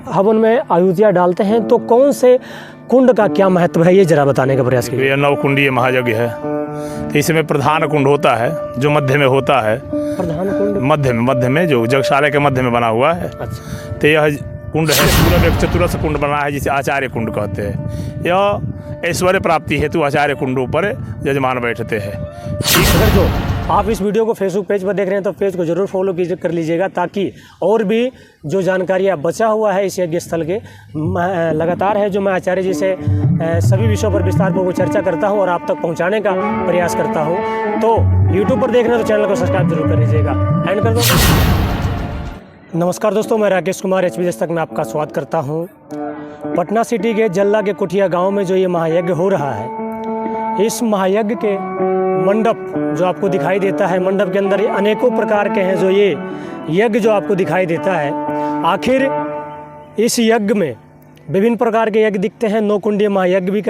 हवन में आहुतियाँ डालते हैं तो कौन से कुंड का क्या महत्व है, ये जरा बताने का प्रयास कीजिए। ये नवकुंडीय महायज्ञ है, तो इसमें प्रधान कुंड होता है जो मध्य में होता है। प्रधान कुंड मध्य में जो यज्ञशाला के मध्य में बना हुआ है। अच्छा। तो यह कुंड है पूरा एक चतुरस्र कुंड बना है जिसे आचार्य कुंड कहते हैं। यह ऐश्वर्य प्राप्ति हेतु आचार्य कुंडों पर यजमान बैठते हैं। अगर जो आप इस वीडियो को फेसबुक पेज पर देख रहे हैं तो पेज को जरूर फॉलो कर लीजिएगा, ताकि और भी जो जानकारियाँ बचा हुआ है इस यज्ञ स्थल के लगातार है जो मैं आचार्य जी से सभी विषयों पर विस्तारपूर्वक चर्चा करता हूँ और आप तक पहुँचाने का प्रयास करता हूँ। तो यूट्यूब पर देख रहे हैं तो चैनल को सब्सक्राइब जरूर कर लीजिएगा। एंड कर दो। नमस्कार दोस्तों, मैं राकेश कुमार HB दस्तक में आपका स्वागत करता हूँ। पटना सिटी के जल्ला के कुठिया गांव में जो ये महायज्ञ हो रहा है, इस महायज्ञ के मंडप जो आपको दिखाई देता है, मंडप के अंदर अनेकों प्रकार के हैं जो ये यज्ञ जो आपको दिखाई देता है। आखिर इस यज्ञ में विभिन्न प्रकार के यज्ञ दिखते हैं। नौकुंडीय महायज्ञ भी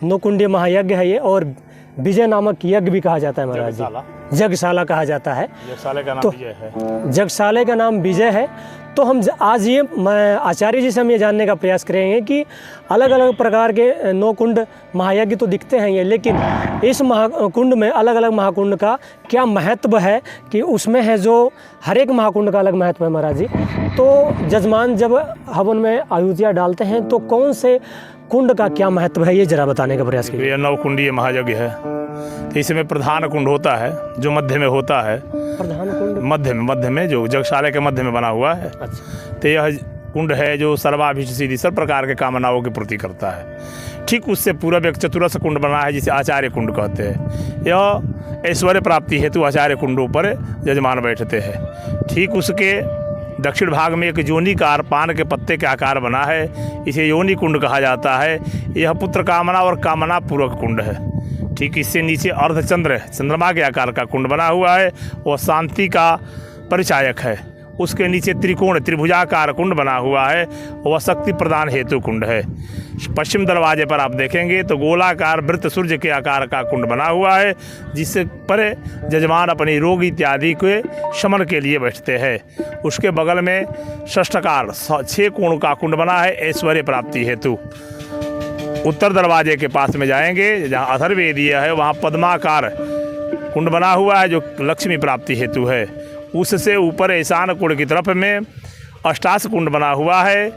नौकुंडीय महायज्ञ है ये, और विजय नामक यज्ञ भी कहा जाता है महाराज जी। यज्ञशाला कहा जाता है। यज्ञशाला का नाम तो विजय है। यज्ञशाला का नाम विजय है। तो हम आज ये आचार्य जी से हम ये जानने का प्रयास करेंगे कि अलग अलग प्रकार के 9 कुंड महायज्ञ तो दिखते हैं ये, लेकिन इस महाकुंड में अलग अलग महाकुंड का क्या महत्व है, कि उसमें है जो हर एक महाकुंड का अलग महत्व है महाराज जी। तो जजमान जब हवन में आहुतियाँ डालते हैं तो कौन से कुंड का क्या महत्व है, ये जरा बताने का प्रयास कीजिए। ये नवकुंडीय महायज्ञ है, तो इसमें प्रधान कुंड होता है जो मध्य में होता है। प्रधान कुंड मध्य में जो यज्ञशाला के मध्य में बना हुआ है। अच्छा। तो यह कुंड है जो सर्वाभीष्ट सिद्धि सब प्रकार के कामनाओं की पूर्ति करता है। ठीक उससे पूर्व एक चतुरस्र कुंड बना है जिसे आचार्य कुंड कहते हैं। यह ऐश्वर्य प्राप्ति हेतु आचार्य कुंडों पर यजमान बैठते हैं। ठीक उसके दक्षिण भाग में एक योनिकार पान के पत्ते के आकार बना है, इसे योनि कुंड कहा जाता है। यह पुत्र कामना और कामना पूर्वक कुंड है। ठीक इससे नीचे अर्धचंद्र चंद्रमा के आकार का कुंड बना हुआ है, वह शांति का परिचायक है। उसके नीचे त्रिकोण त्रिभुजाकार कुंड बना हुआ है, वह शक्ति प्रदान हेतु कुंड है। पश्चिम दरवाजे पर आप देखेंगे तो गोलाकार वृत्त सूर्य के आकार का कुंड बना हुआ है, जिससे पर यजमान अपनी रोग इत्यादि के शमन के लिए बैठते हैं। उसके बगल में षष्ठकार 6 कोण का कुंड बना है ऐश्वर्य प्राप्ति हेतु। उत्तर दरवाजे के पास में जाएंगे, जहाँ अथर्ववेदीय है, वहाँ पद्माकार कुंड बना हुआ है जो लक्ष्मी प्राप्ति हेतु है। उससे ऊपर ईशान कुंड की तरफ में अष्टाश कुंड बना हुआ है।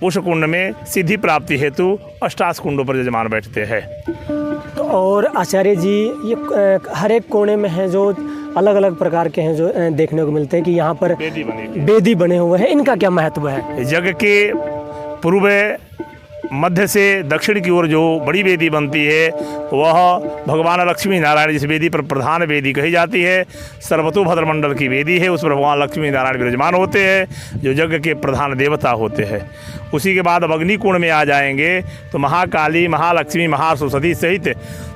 उस कुंड में सिद्धि प्राप्ति हेतु अष्टाश कुंडों पर यजमान बैठते हैं। तो और आचार्य जी ये हर एक कोने में है जो अलग अलग प्रकार के हैं जो देखने को मिलते हैं कि यहाँ पर वेदी बने हुए हैं, इनका क्या महत्व है। यज्ञ के पूर्व मध्य से दक्षिण की ओर जो बड़ी वेदी बनती है वह भगवान लक्ष्मी नारायण जिस वेदी पर प्रधान वेदी कही जाती है, सर्वतोभद्र मंडल की वेदी है। उस पर भगवान लक्ष्मी नारायण विराजमान होते हैं जो यज्ञ के प्रधान देवता होते हैं। उसी के बाद अब अग्निकुंड में आ जाएंगे तो महाकाली महालक्ष्मी महासरस्वती सहित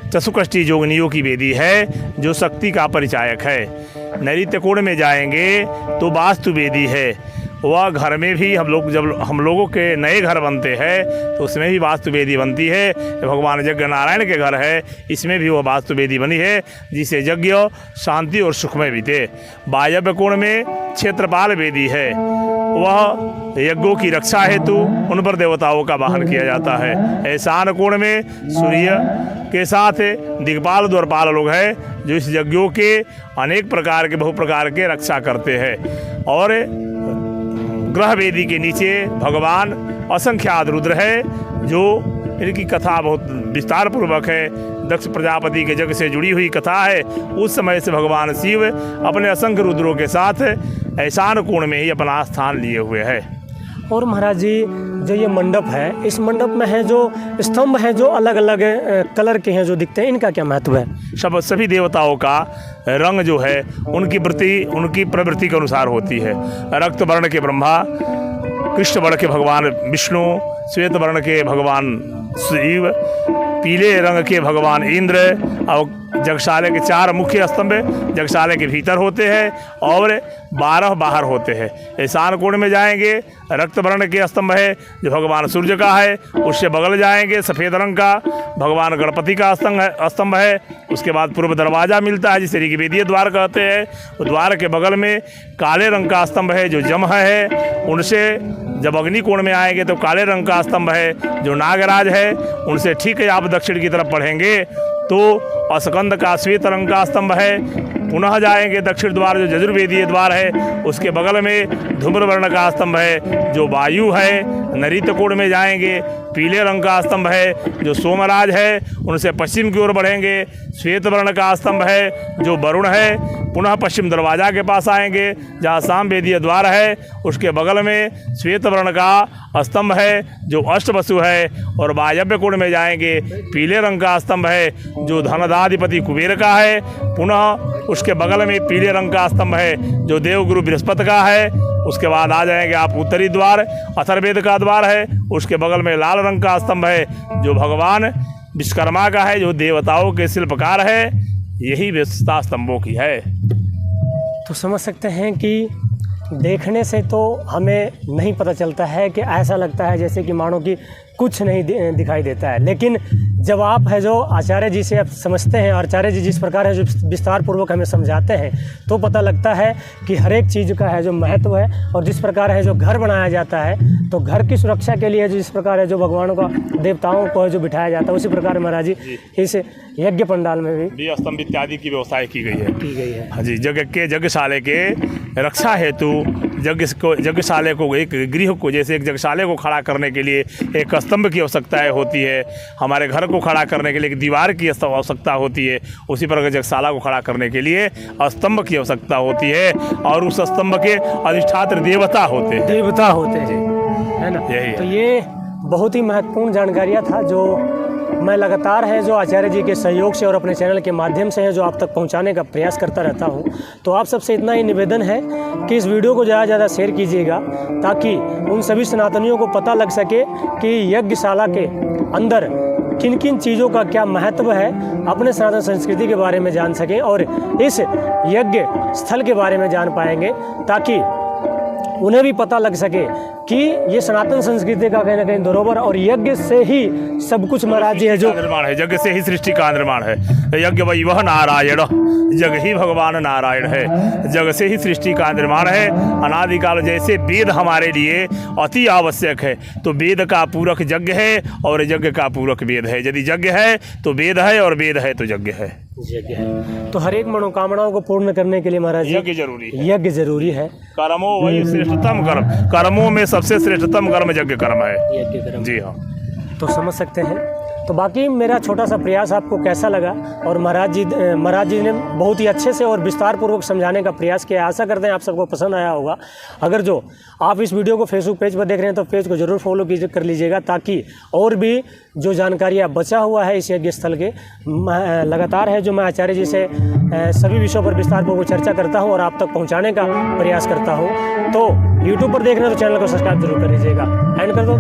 चतुष्कष्टी योगिनियों की वेदी है जो शक्ति का परिचायक है। नैऋत्य कोण में जाएंगे तो वास्तु वेदी है। वह घर में भी जब हम लोगों के नए घर बनते हैं तो उसमें भी वास्तु वेदी बनती है। भगवान यज्ञ नारायण के घर है, इसमें भी वह वास्तु वेदी बनी है जिसे यज्ञ शांति और सुखमय बीते। वायव्य कोण में क्षेत्रपाल वेदी है, वह यज्ञों की रक्षा हेतु उन पर देवताओं का वाहन किया जाता है। ईशान कोण में सूर्य के साथ दिग्पाल द्वारपाल लोग हैं जो इस यज्ञों के अनेक प्रकार के बहु प्रकार के रक्षा करते हैं। और ग्रह वेदी के नीचे भगवान असंख्यात रुद्र है जो इनकी कथा बहुत विस्तार पूर्वक है। दक्ष प्रजापति के यज्ञ से जुड़ी हुई कथा है। उस समय से भगवान शिव अपने असंख्य रुद्रों के साथ ईशान कोण में ही अपना स्थान लिए हुए है। और महाराज जी जो ये मंडप है, इस मंडप में है जो स्तंभ हैं जो अलग अलग कलर के हैं जो दिखते हैं, इनका क्या महत्व है। सभी देवताओं का रंग जो है उनकी उनकी प्रवृत्ति के अनुसार होती है। रक्त वर्ण के ब्रह्मा, कृष्ण वर्ण के भगवान विष्णु, श्वेत वर्ण के भगवान शिव, पीले रंग के भगवान इंद्र। और यज्ञशाला के 4 मुख्य स्तंभ यज्ञशाला के भीतर होते हैं और 12 बाहर होते हैं। ईशान कोण में जाएंगे, रक्त वर्ण के स्तंभ है जो भगवान सूर्य का है। उससे बगल जाएंगे, सफ़ेद रंग का भगवान गणपति का स्तंभ है। उसके बाद पूर्व दरवाज़ा मिलता है जिसे ऋग्वेदीय द्वार कहते हैं। द्वार के बगल में काले रंग का स्तंभ है जो जम है, उनसे जब अग्निकोण में आएंगे तो काले रंग का स्तंभ है जो नागराज है, उनसे ठीक है आप दक्षिण की तरफ बढ़ेंगे तो अस्कंद का श्वेत रंग का स्तंभ है। पुनः जाएंगे दक्षिण द्वार जो यजुर्वेदीय द्वार है, उसके बगल में धूम्रवर्ण का स्तंभ है जो वायु है। नरीत कोण में जाएंगे, पीले रंग का स्तंभ है जो सोमराज है, उनसे पश्चिम की ओर बढ़ेंगे, श्वेत वर्ण का स्तंभ है जो वरुण है। पुनः पश्चिम दरवाजा के पास आएंगे जहाँ सामवेदीय द्वार है, उसके बगल में श्वेत वर्ण का स्तंभ है जो अष्टवसु है। और वायव्य कोण में जाएंगे, पीले रंग का स्तंभ है जो धनदाधिपति कुबेर का है। पुनः उसके बगल में पीले रंग का स्तंभ है जो देवगुरु बृहस्पति का है। उसके बाद आ जाएंगे आप उत्तरी द्वार, अथर्ववेद का द्वार है, उसके बगल में लाल रंग का स्तंभ है जो भगवान विश्वकर्मा का है, जो देवताओं के शिल्पकार है। यही विशेषता स्तंभों की है। तो समझ सकते हैं कि देखने से तो हमें नहीं पता चलता है कि ऐसा लगता है जैसे कि मानो कि कुछ नहीं दिखाई देता है, लेकिन जब आप है जो आचार्य जी से आप समझते हैं, आचार्य जी जिस प्रकार है जो विस्तार पूर्वक हमें समझाते हैं, तो पता लगता है कि हर एक चीज़ का है जो महत्व है। और जिस प्रकार है जो घर बनाया जाता है, तो घर की सुरक्षा के लिए जिस प्रकार है जो भगवानों का देवताओं को है जो बिठाया जाता है, उसी प्रकार महाराज जी इस यज्ञ पंडाल में भी स्तंभ इत्यादि की व्यवस्था की गई है। हाँ जी, यज्ञशाले के रक्षा हेतु यज्ञशाले को, एक गृह को, जैसे एक यज्ञशाले को खड़ा करने के लिए एक स्तंभ की आवश्यकता होती है, हमारे घर को खड़ा करने के लिए एक दीवार की आवश्यकता होती है, उसी प्रकार यज्ञशाला को खड़ा करने के लिए स्तंभ की आवश्यकता होती है। और उस स्तंभ के अधिष्ठात्र देवता होते हैं, है ना। तो ये बहुत ही महत्वपूर्ण जानकारियाँ था जो मैं लगातार है जो आचार्य जी के सहयोग से और अपने चैनल के माध्यम से है जो आप तक पहुंचाने का प्रयास करता रहता हूं। तो आप सबसे इतना ही निवेदन है कि इस वीडियो को ज़्यादा से ज़्यादा शेयर कीजिएगा, ताकि उन सभी सनातनियों को पता लग सके कि यज्ञशाला के अंदर किन किन चीज़ों का क्या महत्व है, अपने सनातन संस्कृति के बारे में जान सकें और इस यज्ञ स्थल के बारे में जान पाएंगे, ताकि उन्हें भी पता लग सके कि ये सनातन संस्कृति का कहीं ना कहीं धरोहर और यज्ञ से ही सब कुछ महाराज जी है जो निर्माण है, यज्ञ से ही सृष्टि का निर्माण है। यज्ञ वही वह नारायण, जग ही भगवान नारायण है, जग से ही सृष्टि का निर्माण है। अनादिकाल जैसे वेद हमारे लिए अति आवश्यक है, तो वेद का पूरक यज्ञ है और यज्ञ का पूरक वेद है। यदि यज्ञ है तो वेद है और वेद है तो यज्ञ है। तो हर एक मनोकामनाओं को पूर्ण करने के लिए महाराज यज्ञ जरूरी है। यज्ञ जरूरी है। कर्मों वही श्रेष्ठतम कर्म, कर्मों में सबसे श्रेष्ठतम कर्म यज्ञ कर्म है। यज्ञ कर्म, जी हाँ। तो समझ सकते हैं। तो बाकी मेरा छोटा सा प्रयास आपको कैसा लगा, और महाराज जी ने बहुत ही अच्छे से और विस्तार पूर्वक समझाने का प्रयास किया। आशा करते हैं आप सबको पसंद आया होगा। अगर जो आप इस वीडियो को फेसबुक पेज पर देख रहे हैं तो पेज को ज़रूर फॉलो कर लीजिएगा, ताकि और भी जो जानकारियाँ बचा हुआ है इस यज्ञ स्थल के लगातार है जो मैं आचार्य जी से सभी विषयों पर विस्तार पूर्वक चर्चा करता हूँ और आप तक पहुँचाने का प्रयास करता हूँ। तो यूट्यूब पर देख रहे हैं तो चैनल को सब्सक्राइब जरूर कर लीजिएगा। एंड कर दो।